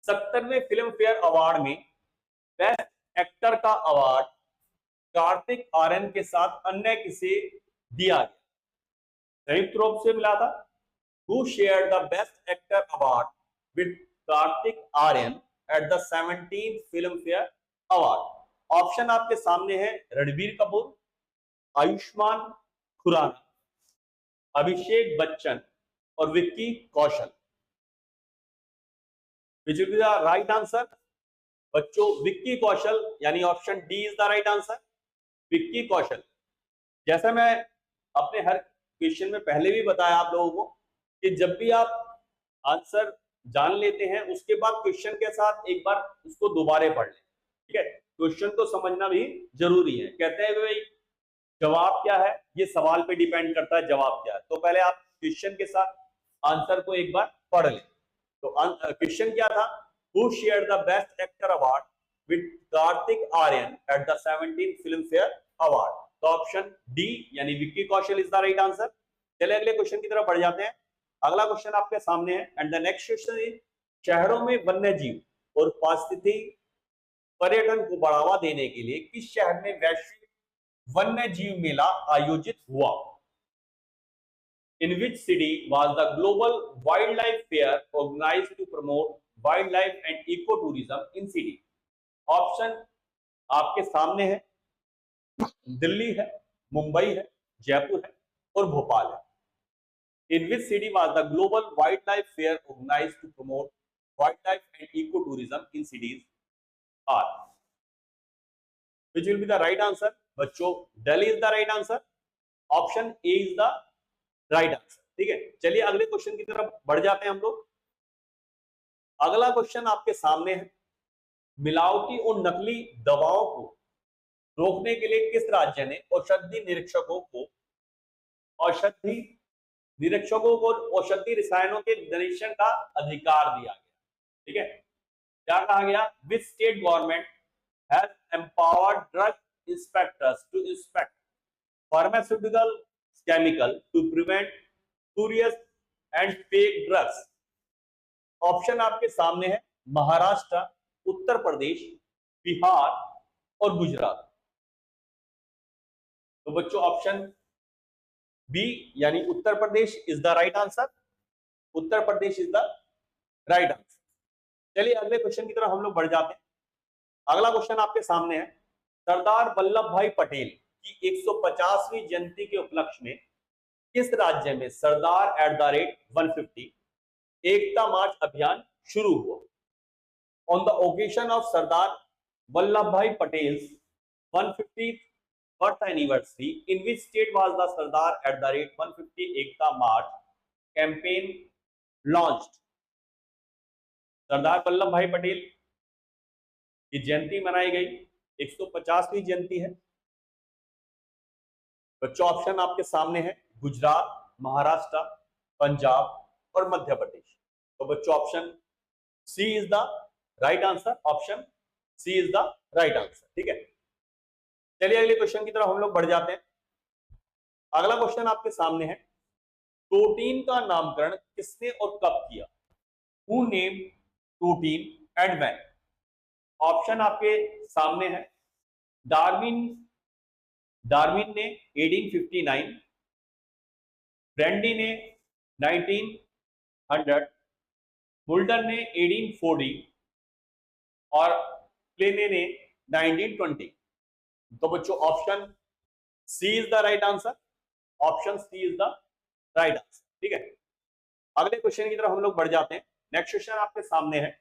70वें film fair award में best actor का award Kartik Aaryan के साथ अन्य किसे दिया गया? संयुक्त रूप से मिला था। Who shared the Best Actor Award with Kartik Aryan at the 17th Filmfare Award? Option आपके सामने है रणबीर कपूर, आयुष्मान खुराना, अभिषेक बच्चन और Vicky Kaushal. Which will be the right answer? बच्चों विक्की कौशल यानी option D is the right answer, Vicky Kaushal. जैसा मैं अपने हर क्वेश्चन में पहले भी बताया आप लोगों को कि जब भी आप आंसर जान लेते हैं उसके बाद क्वेश्चन के साथ एक बार उसको दोबारा पढ़ लें, ठीक है। क्वेश्चन को समझना भी जरूरी है। कहते हैं भाई जवाब क्या है, ये सवाल पे डिपेंड करता है जवाब क्या है। तो पहले आप क्वेश्चन के साथ आंसर को एक बार पढ़ लें। तो क्वेश्चन क्या था? Who shared the Best Actor Award with Kartik Aryan at the 17th Filmfare Award? तो ऑप्शन डी यानी Vicky Kaushal is the right answer. चलिए अगले क्वेश्चन की तरफ बढ़ जाते हैं। अगला क्वेश्चन आपके सामने है and the next question is शहरों में वन्य जीव और पारिस्थितिकी पर्यटन को बढ़ावा देने के लिए किस शहर में वैश्विक वन्य जीव मेला आयोजित हुआ? In which city was the global wildlife fair organized to promote wildlife and ecotourism in city? Option आपके सामने है, दिल्ली है, मुंबई है, जयपुर है और भोपाल है। In which city was the global wildlife fair organized to promote wildlife and ecotourism in cities are? Which will be the right answer? बच्चों Delhi is the right answer. Option A is the right answer, ठीक है। चलिए अगले question की तरफ बढ़ जाते हैं हम लोग। अगला क्वेश्चन आपके सामने है, मिलावटी और नकली दवाओं को रोकने के लिए किस राज्य ने औषधि निरीक्षकों को औषधि रसायनों के निरीक्षण का अधिकार दिया गया? ठीक है, क्या कहा गया? Which state government has empowered drug inspectors to inspect pharmaceutical chemical to prevent spurious and fake drugs? Option आपके सामने है, महाराष्ट्र, उत्तर प्रदेश, बिहार और गुजरात। तो बच्चों ऑप्शन बी यानी Uttar Pradesh is the right answer. Uttar Pradesh is the right answer. चलिए अगले क्वेश्चन की तरफ हम लोग बढ़ जाते हैं। अगला क्वेश्चन आपके सामने है, सरदार वल्लभ भाई पटेल की 150वीं जयंती के उपलक्ष्य में किस राज्य में सरदार @150 एकता मार्च अभियान शुरू हुआ? On the occasion of Sardar Vallabh Bhai Patel's 150th birth anniversary in which state was the Sardar @150 Ekta march campaign launched? Sardar Vallabh Bhai Patel की जयंती मनाई गई, 150वीं जयंती है। बच्चों ऑप्शन आपके सामने है, गुजरात, महाराष्ट्र, पंजाब और मध्य प्रदेश। तो बच्चों option C is the right answer. Option C is the right answer, ठीक है। चलिए अगले क्वेश्चन की तरफ हम लोग बढ़ जाते हैं। अगला क्वेश्चन आपके सामने है, प्रोटीन का नामकरण किसने और कब किया? Who named protein and when? Option आपके सामने है, डार्विन ने 1859, ब्रैंडी ने 1900, मुल्डर ने 1840 और प्लेने ने 1920। तो बच्चों option C is the right answer. Option C is the right answer, ठीक है। अगले क्वेश्चन की तरफ हम लोग बढ़ जाते हैं। नेक्स्ट क्वेश्चन आपके सामने है,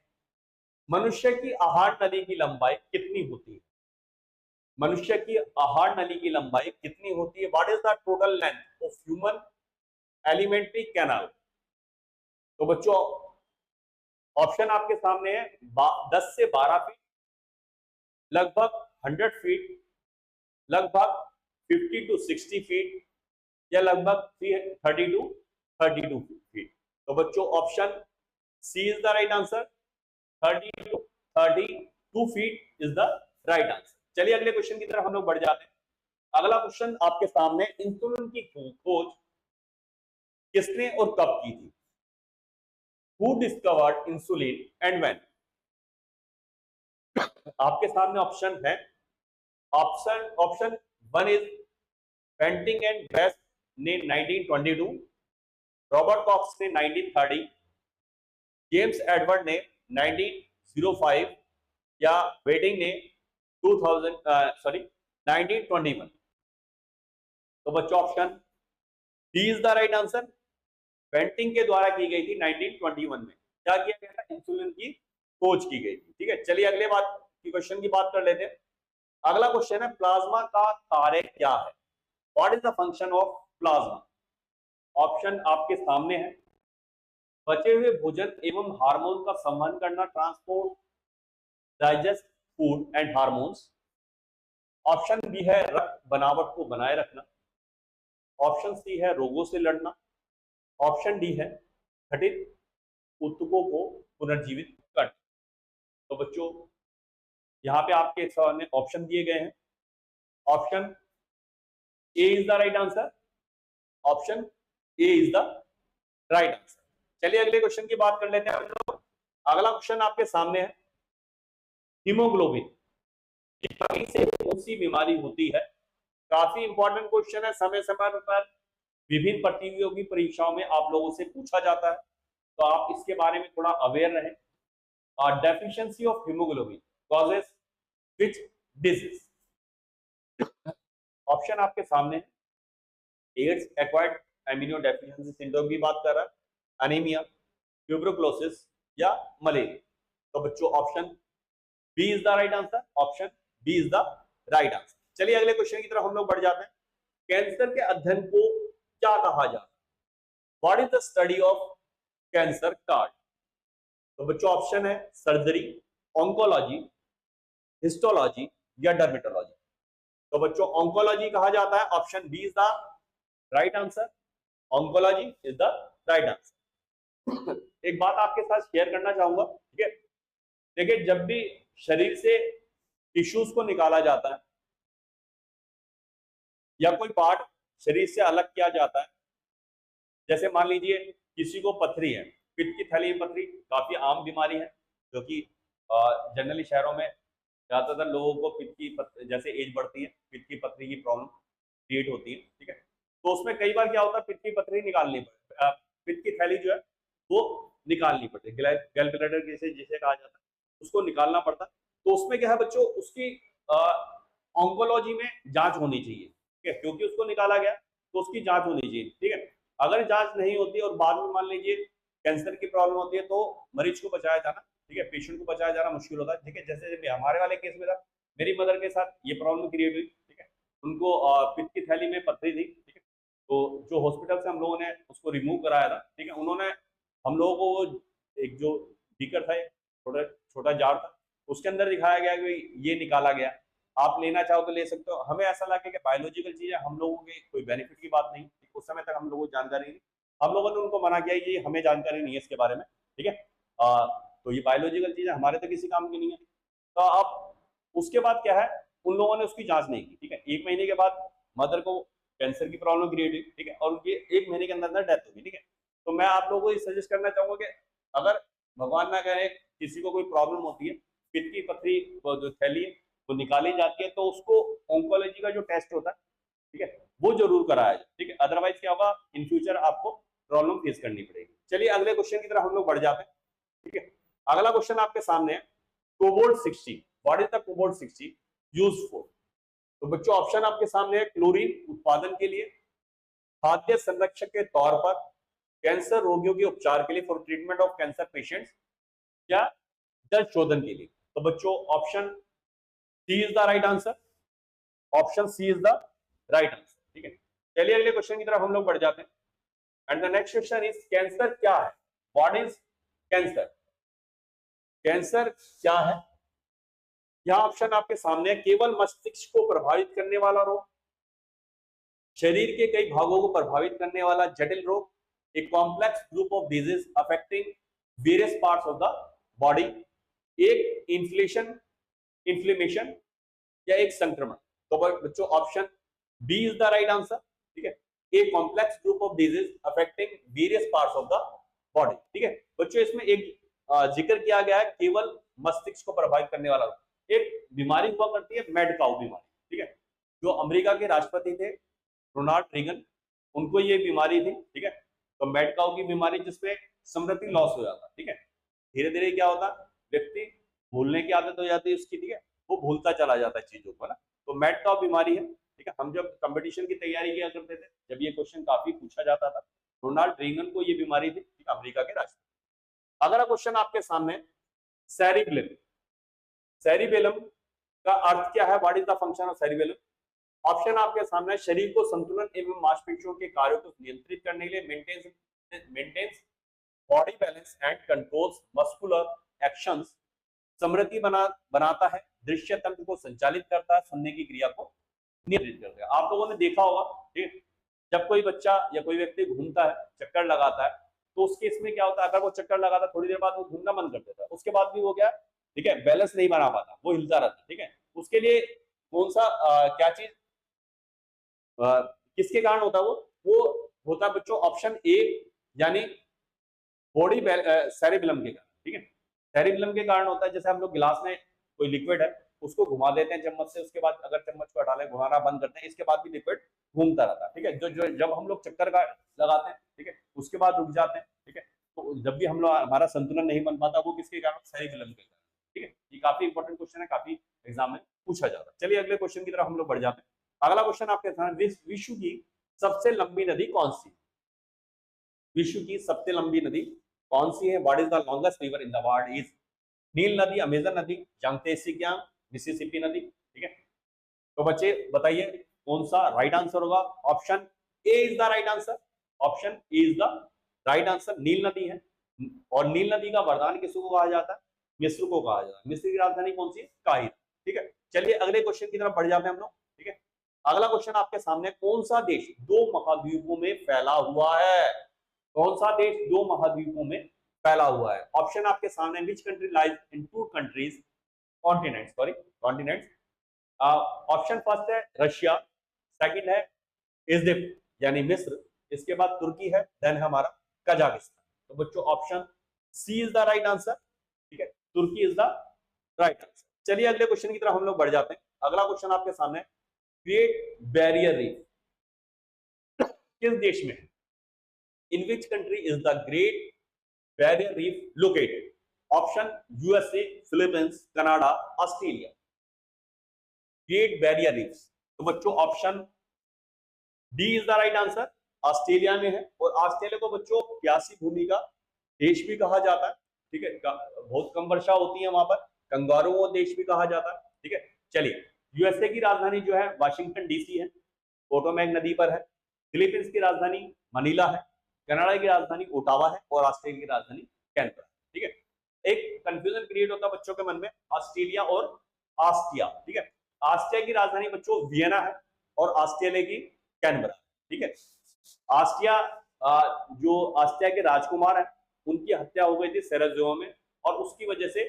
मनुष्य की आहार नली की लंबाई कितनी होती है? मनुष्य की आहार नली की लंबाई कितनी होती है? What is the total length of human alimentary canal? तो बच्चों ऑप्शन आपके सामने है, 10 से 12 फीट, लगभग 100 फीट, लगभग 50 to 60 फीट या लगभग 30 to 32 फीट। तो बच्चों option C is the right answer. 30 to 32 feet is the right answer. चलिए अगले क्वेश्चन की तरफ हम लोग बढ़ जाते हैं। अगला क्वेश्चन आपके सामने, इंसुलिन की खोज किसने और कब की थी? Who discovered insulin and when? आपके सामने ऑप्शन है, option 1 is painting and best ने 1922, रॉबर्ट कॉक्स ने 1930, जेम्स एडवर्ड ने 1905 या वेडिंग ने 1921। तो बच्चों option D is the right answer. Painting के द्वारा की गई थी 1921 में। क्या किया गया था? इंसुलिन की खोज की गई थी। ठीक है, चलिए अगले बात की क्वेश्चन की बात कर लेते हैं। अगला क्वेश्चन है, प्लाज्मा का कार्य क्या है? What is the function of plasma? Option आपके सामने है, बचे हुए भोजन एवं हार्मोन का संवहन करना, transport, digest food and hormones. Option B है रक्त बनावट को बनाए रखना। ऑप्शन सी है रोगों से लड़ना। ऑप्शन डी है घटित ऊतकों को पुनर्जीवित करना। तो बच्चों यहाँ पे आपके सामने ऑप्शन दिए गए हैं। Option A is the right answer. Option A is the right answer. चलिए अगले क्वेश्चन की बात कर लेते हैं हम लोग। अगला क्वेश्चन आपके सामने है, हीमोग्लोबिन की कमी से कौन सी बीमारी होती है? काफी इंपॉर्टेंट क्वेश्चन है, समय समय पर विभिन्न प्रतियोगी परीक्षाओं में आप लोगों से पूछा जाता है, तो आप इसके बारे में थोड़ा अवेयर रहें। Deficiency of haemoglobin causes which disease? Option आपके सामने है, AIDS, acquired amino deficiency syndrome की बात कर रहा है, अनीमिया, ट्यूबरकुलोसिस या मलेरिया। तो बच्चों option B is the right answer. Option B is the right answer. चलिए अगले क्वेश्चन की तरफ हम लोग बढ़ जाते हैं। कैंसर के अध्ययन को क्या कहा जाता है? What is the study of cancer called? तो बच्चों ऑप्शन है सर्जरी, ऑन्कोलॉजी, हिस्टोलॉजी या डर्मेटोलॉजी। तो बच्चों ऑन्कोलॉजी कहा जाता है। Option B is the right answer. Oncology is the right answer. एक बात आपके साथ शेयर करना चाहूंगा, ठीक है? देखिए, जब भी शरीर से टिश्यूज को निकाला जाता है या कोई पार्ट शरीर से अलग किया जाता है, जैसे मान लीजिए किसी को पथरी है, पित्त की थैली में पथरी काफी आम बीमारी है, जो कि जनरली शहरों में ज्यादातर लोगों को पित्त की जैसे एज बढ़ती है पित्त की पथरी की प्रॉब्लम क्रिएट होती है। ठीक है, तो उसमें कई बार क्या होता है, पित्त की पथरी निकालनी पड़ती, पित्त की थैली जो है वो निकालनी पड़ती है, गैल ब्लैडर जिसे कहा जाता है, उसको निकालना पड़ता है। तो उसमें क्या है बच्चों, उसकी ऑन्कोलॉजी में जांच होनी चाहिए। ठीक है, क्योंकि उसको निकाला गया तो उसकी जांच होनी चाहिए। ठीक है, अगर जांच नहीं होती और बाद में मान लीजिए कैंसर की प्रॉब्लम होती है, तो मरीज को बचाया जाना, ठीक है, पेशेंट को बचाया जाना मुश्किल होता है। ठीक है, जैसे हमारे वाले केस में था, मेरी मदर के साथ ये प्रॉब्लम क्रिएट हुई। ठीक है, उनको पित्त की थैली में पथरी थी। ठीक है, तो जो हॉस्पिटल से हम लोगों ने उसको रिमूव कराया था, ठीक है, उन्होंने हम लोगों को एक जो बीकर था, छोटा छोटा जार था, उसके अंदर दिखाया गया कि ये निकाला गया, आप लेना चाहो तो ले सकते हो। हमें ऐसा लगा कि बायोलॉजिकल चीज है, हम लोगों के कोई बेनिफिट की बात नहीं, उस समय तक हम लोगों को जानकारी नहीं, हम लोगों ने उनको मना किया ये हमें जानकारी नहीं है इसके बारे में। ठीक है, तो ये बायोलॉजिकल चीज है, हमारे तो किसी काम की नहीं है। तो अब उसके बाद क्या है, उन लोगों ने उसकी जांच नहीं की। ठीक है, 1 महीने के बाद मदर को कैंसर की प्रॉब्लम क्रिएट हुई। ठीक है, और उनकी 1 महीने के अंदर डेथ हो गई। ठीक है, तो मैं आप लोगों को ये सजेस्ट करना चाहूंगा कि अगर भगवान ना करे किसी को कोई प्रॉब्लम होती है, पित्त की पथरी जो थैली है वो निकाली जाती है, तो उसको ऑन्कोलॉजी का जो टेस्ट होता है, ठीक है, वो जरूर कराया जाए। ठीक है, अदरवाइज क्या होगा, इन फ्यूचर आपको प्रॉब्लम फेस करनी पड़ेगी। चलिए अगले क्वेश्चन की तरफ हम लोग बढ़ जाते हैं। ठीक है, अगला क्वेश्चन आपके सामने है, cobalt 60, what is the cobalt 60 used for? तो बच्चों ऑप्शन आपके सामने है, क्लोरीन उत्पादन के लिए, खाद्य संरक्षक के तौर पर, कैंसर रोगियों के उपचार के लिए, for treatment of cancer patients, या जल शोधन के लिए। तो बच्चों option C is the right answer. Option C is the right answer. ठीक है, चलिए अगले क्वेश्चन की तरफ हम लोग बढ़ जाते हैं। And the next question is, cancer क्या है? What is cancer? कैंसर क्या है? यह ऑप्शन आपके सामने है, केवल मस्तिष्क को प्रभावित करने वाला रोग, शरीर के कई भागों को प्रभावित करने वाला जटिल रोग, एक complex group of disease affecting various parts of the body, एक इन्फ्लेमेशन या एक संक्रमण। तो बच्चों option B is the right answer. ठीक है, a complex group of disease affecting various parts of the body. ठीक है बच्चों, इसमें एक जिक्र किया गया है केवल मस्तिष्क को प्रभावित करने वाला रोग, एक बीमारी हुआ करती है मैड काउ बीमारी, ठीक है। जो अमेरिका के राष्ट्रपति थे रोनाल्ड रीगन, उनको ये बीमारी थी, ठीक है। तो मैड काउ की बीमारी जिसमें स्मृति लॉस हो जाता, ठीक है। धीरे धीरे क्या होता, व्यक्ति भूलने की आदत हो जाती है उसकी, ठीक है, वो भूलता चला जाता है चीजों को ना। तो मैड काउ बीमारी है, ठीक है। हम जब कंपटीशन की तैयारी किया करते थे, जब ये क्वेश्चन काफी पूछा जाता था, रोनाल्ड रीगन को ये बीमारी थी, ठीक है, अमेरिका के राष्ट्रपति। अगला क्वेश्चन आपके सामने, सेरिबेलम। सेरिबेलम का अर्थ क्या है, what is the function of cerebellum? Option आपके सामने, शरीर को संतुलन एवं मांसपेशियों के कार्यों को नियंत्रित करने के लिए maintains body balance and controls muscular actions, स्मृति बनाता है, दृश्य तंत्र को संचालित करता है, सुनने की क्रिया को नियंत्रित करता है। आप लोगों ने देखा होगा, ठीक, जब कोई बच्चा या कोई व्यक्ति घूमता है, चक्कर लगाता है, तो उस केस में क्या होता है, अगर वो चक्कर लगाता है थोड़ी देर बाद वो घूमना बंद कर देता है, उसके बाद भी वो क्या, ठीक है, बैलेंस नहीं बना पाता, वो हिलता रहता है, ठीक है। उसके लिए कौन सा क्या चीज किसके कारण होता है, वो होता है बच्चों ऑप्शन ए, यानी बॉडी सेरिबेलम के कारण, ठीक है। सेरिबेलम के कारण होता है, जैसे हम लोग गिलास में कोई लिक्विड है उसको घुमा देते हैं चम्मच से, उसके बाद अगर चम्मच को हटा लें, घुमाना बंद करते हैं, इसके बाद भी लिक्विड घूमता रहता है, ठीक है। जो जब हम लोग चक्कर का लगाते हैं, ठीक है, उसके बाद रुक जाते हैं, ठीक है, तो जब भी हम लोग हमारा संतुलन नहीं बन पाता, वो किसके कारण, सेरिबेलम के कारण, ठीक है। ये काफी इंपॉर्टेंट क्वेश्चन है, काफी एग्जाम में पूछा जाता है। चलिए अगले क्वेश्चन की तरफ हम लोग बढ़ जाते हैं। अगला क्वेश्चन आपके सामने, विश्व की सबसे लंबी नदी कौन सी? विश्व की सबसे लंबी नदी कौन सी है? What is the longest river in the world? Is नील नदी, अमेजन नदी, यांगत्से कियांग, मिसिसिपी नदी, ठीक है। तो बच्चे बताइए कौन सा राइट आंसर होगा? Option A is the right answer, option A is the right answer. नील नदी है, और नील नदी का वरदान किसको कहा जाता है? मिस्र को कहा जाता है। मिस्र की राजधानी कौन सी है? काहिरा, ठीक है। चलिए अगले क्वेश्चन की तरफ बढ़ जाते हैं हम लोग, ठीक है। अगला क्वेश्चन आपके सामने, कौन सा देश दो महाद्वीपों में फैला हुआ है? कौन सा देश दो महाद्वीपों में फैला हुआ है? ऑप्शन आपके सामने, which country lies in two countries continents, sorry continents. Option first है रशिया, सेकंड है इजिप्ट यानी मिस्र, इसके बाद तुर्की है, देन हमारा कजाकिस्तान। तो बच्चों option C is the right answer, ठीक है, तुर्की इज द राइट आंसर। चलिए अगले क्वेश्चन की तरफ हम लोग बढ़ जाते हैं। अगला क्वेश्चन आपके सामने, ग्रेट बैरियर रीफ किस देश में है? In which country is the Great Barrier Reef located? Option USA, Philippines, Canada, Australia. Great Barrier Reefs, तो बच्चों option D is the right answer, Australia में है। और ऑस्ट्रेलिया को बच्चों प्यासी भूमि का देश भी कहा जाता है, ठीक है, बहुत कम वर्षा होती है वहां पर, कंगारुओं देश भी कहा जाता है, ठीक है। चलिए यूएसए की राजधानी जो है वाशिंगटन डीसी है, पोटोमैक नदी पर है। फिलीपींस की राजधानी मनीला है, कनाडा की राजधानी ओटावा है, और ऑस्ट्रेलिया की राजधानी कैनबरा, ठीक है। एक कंफ्यूजन क्रिएट होता है बच्चों के मन में, ऑस्ट्रेलिया और ऑस्ट्रिया, ठीक है। ऑस्ट्रिया की राजधानी बच्चों वियना है, और ऑस्ट्रेलिया की कैनबरा, ठीक है। ऑस्ट्रिया जो ऑस्ट्रिया के राजकुमार हैं, उनकी हत्या हो गई थी सेराजियो में, और उसकी वजह से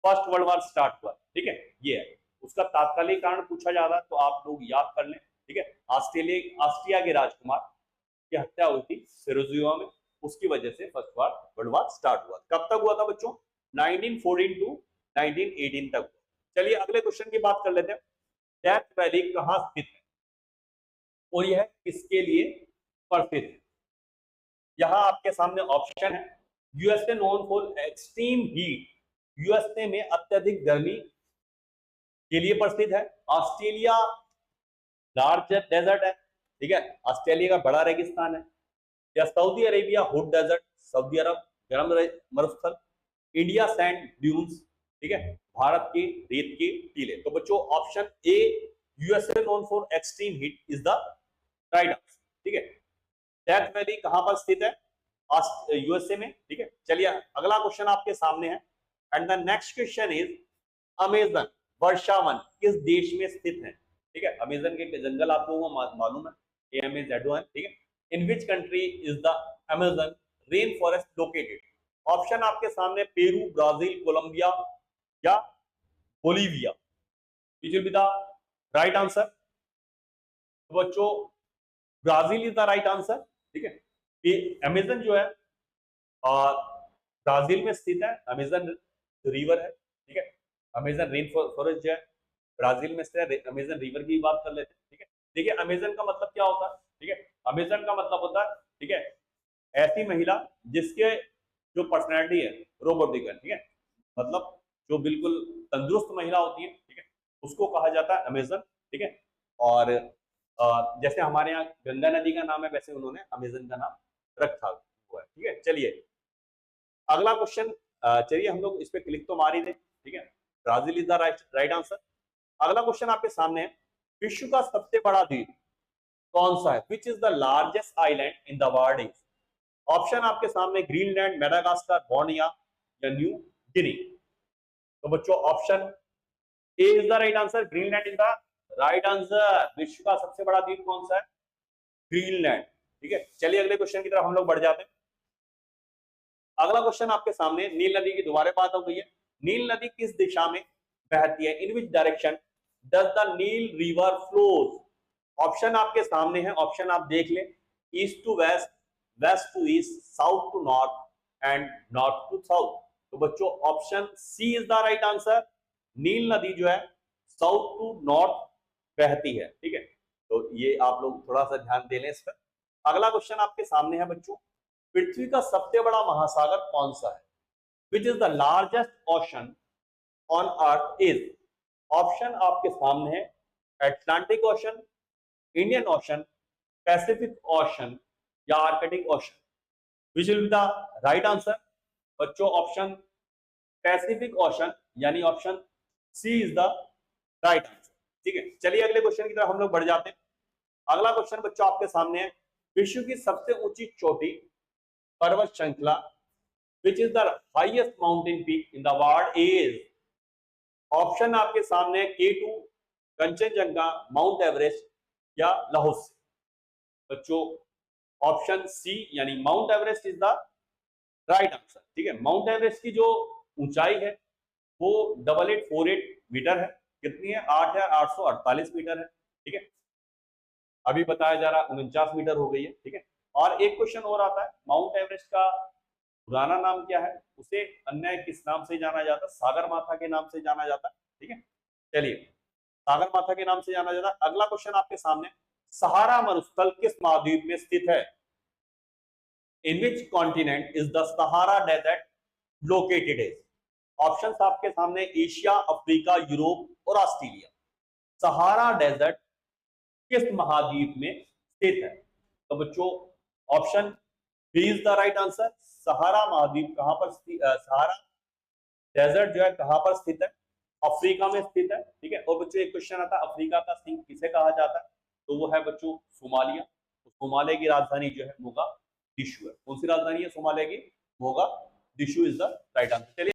फर्स्ट वर्ल्ड वॉर स्टार्ट हुआ, ठीक है। ये है उसका तात्कालिक कारण पूछा जा रहा है, तो आप लोग याद कर लें, ठीक है। ऑस्ट्रिया के राजकुमार की हत्या हुई थी सेराजियो में, उसकी वजह से फर्स्ट वर्ल्ड वॉर स्टार्ट हुआ। कब तक हुआ था बच्चों? 1914 टू 1918 तक। चलिए अगले क्वेश्चन की बात कर लेते हैं। डेथ वैली कहां स्थित है और यह किसके लिए प्रसिद्ध है? यहां आपके सामने ऑप्शन है, USA known for extreme heat, USA में अत्यधिक गर्मी के लिए प्रसिद्ध है। ऑस्ट्रेलिया लार्ज डेजर्ट है, ठीक है, ऑस्ट्रेलिया का बड़ा रेगिस्तान है। या सऊदी अरेबिया हॉट डेजर्ट, सऊदी अरब गर्म मरुस्थल। इंडिया सैंड ड्यून्स, ठीक है, भारत के रेत के टीले। तो बच्चों option A, USA known for extreme heat is the right answer, ठीक है। डेथ वैली कहां पर स्थित है? यूएसए में, ठीक है। चलिए अगला क्वेश्चन आपके सामने है, and the next question is, Amazon वर्षावन किस देश में स्थित है? ठीक है, अमेजन के जंगल आप लोगों को मालूम है, AMAZON, ठीक है। In which country is the Amazon rain forest located? Option आपके सामने, पेरू, ब्राजील, कोलंबिया या Bolivia. Which will be the right answer? तो बच्चों Brazil is the right answer, ठीक है। ये अमेजन जो है ब्राजील में स्थित है, अमेजन रिवर है, ठीक है। अमेजन रेन फॉरेस्ट जो है ब्राजील में स्थित है। अमेजन रिवर की बात कर लेते हैं, ठीक है। देखिए अमेजन का मतलब क्या होता है, ठीक है। अमेजन का मतलब होता है, ठीक है, ऐसी महिला जिसके जो पर्सनैलिटी है रोबोटिक है, ठीक है, मतलब जो बिल्कुल तंदुरुस्त महिला होती है, ठीक है, उसको कहा जाता है अमेजन, ठीक है। और जैसे हमारे यहाँ गंगा नदी का नाम है, वैसे उन्होंने अमेजन का नाम रखा हुआ है, ठीक है। चलिए अगला क्वेश्चन, चलिए हम लोग इस पे क्लिक तो मार ही दे, ठीक है। Brazil is the right answer. अगला क्वेश्चन आपके सामने है, विश्व का सबसे बड़ा द्वीप कौन सा है? Which is the largest island in the world is. Option आपके सामने ग्रीनलैंड, मेडागास्कर, बोर्निया या न्यू गिनी। तो बच्चों option A is the right answer, Greenland is the right answer. विश्व का सबसे बड़ा द्वीप कौन सा है? ग्रीनलैंड, ठीक है। चलिए अगले क्वेश्चन की तरफ हम लोग बढ़ जाते हैं। अगला क्वेश्चन आपके सामने, नील नदी की दोबारा बात हो गई है। नील नदी किस दिशा में बहती है? In which direction does the Nile river flows. Option आपके सामने है, ऑप्शन आप देख लें, east to west, west to east, south to north and north to south. तो बच्चों option C is the right answer. नील नदी जो है साउथ टू नॉर्थ बहती है, ठीक है। तो ये आप लोग थोड़ा सा ध्यान दे लें इस पर। अगला क्वेश्चन आपके सामने है बच्चों, पृथ्वी का सबसे बड़ा महासागर कौन सा है? Which is the largest ocean on earth is. Option आपके सामने है, Atlantic ocean, Indian ocean, Pacific ocean या Arctic ocean. Which will be the right answer? बच्चों ऑप्शन पैसिफिक ओशन यानी option C is the right answer, ठीक है। चलिए अगले क्वेश्चन की तरफ हम लोग बढ़ जाते हैं। अगला क्वेश्चन बच्चों आपके सामने है, विश्व की सबसे ऊंची चोटी पर्वत श्रृंखला which is the highest mountain peak in the world is। Option आपके सामने K2, कंचनजंगा, माउंट एवरेस्ट या लाहौसे। बच्चों ऑप्शन सी यानी mount Everest is the right answer, ठीक है। माउंट एवरेस्ट की जो ऊंचाई है वो 8848 मीटर है। कितनी है? 8848 मीटर है, ठीक है। अभी बताया जा रहा 49 मीटर हो गई है, ठीक है। और एक क्वेश्चन और आता है, माउंट एवरेस्ट का पुराना नाम क्या है? उसे अन्य किस नाम से जाना जाता है? सागर माथा के नाम से जाना जाता है, ठीक है। चलिए सागर माथा के नाम से जाना जाता है। अगला क्वेश्चन आपके सामने, सहारा मरुस्थल किस महाद्वीप में स्थित है? In which continent is the Sahara desert located is. Options आपके सामने, एशिया, अफ्रीका, यूरोप और ऑस्ट्रेलिया। सहारा डेजर्ट किस महाद्वीप में स्थित है? तो बच्चों option B is the right answer. Sahara महाद्वीप कहां पर सहारा डेजर्ट जो है कहां पर स्थित है? अफ्रीका में स्थित है, ठीक है। और बच्चों एक क्वेश्चन आता है, अफ्रीका का सिंह किसे कहा जाता है? तो वो है बच्चों सोमालिया। तो सोमालिया की राजधानी जो है मोगादिशु है। कौन सी राजधानी है सोमालिया की? Mogadishu is the right answer. चलिए